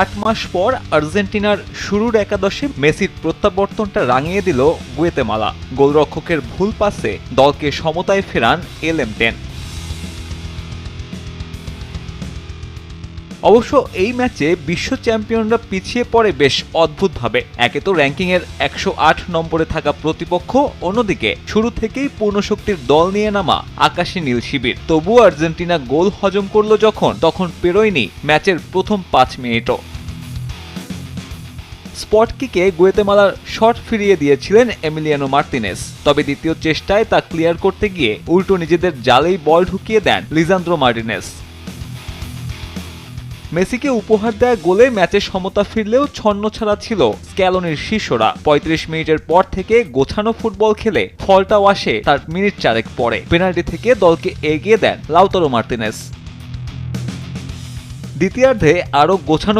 8 মাস পর আর্জেন্টিনার শুরুর একাদশে মেসির প্রত্যাবর্তনটা রাঙিয়ে দিল গুয়েতেমালা। গোলরক্ষকের ভুল পাসে দলকে সমতায় ফেরান এলএম10। অবশ্য এই ম্যাচে বিশ্ব চ্যাম্পিয়নরা পিছিয়ে পড়ে বেশ অদ্ভুতভাবে। একে তো র্যাঙ্কিংয়ের 108 নম্বরে থাকা প্রতিপক্ষ, অন্যদিকে শুরু থেকেই পূর্ণশক্তির দল নিয়ে নামা আকাশী নীল শিবির। তবুও আর্জেন্টিনা গোল হজম করল তখন পেরোয়নি ম্যাচের প্রথম 5 মিনিটও। স্পট কিকে গুয়েতেমালার শট ফিরিয়ে দিয়েছিলেন এমিলিয়ানো মার্তিনেস, তবে দ্বিতীয় চেষ্টায় তা ক্লিয়ার করতে গিয়ে উল্টো নিজেদের জালেই বল ঢুকিয়ে দেন লিসান্দ্রো মার্টিনেস। মেসিকে উপহার দেয়া গোলে ম্যাচে সমতা ফিরলেও ছন্নছাড়া ছিল স্ক্যালোনির শিষ্যরা। 35 মিনিটের পর থেকে গোছানো ফুটবল খেলে ফলটাও আসে তার মিনিট 4 পরে। পেনাল্টি থেকে দলকে এগিয়ে দেন লাউতারো মার্তিনেস। দ্বিতীয়ার্ধে আরও গোছানো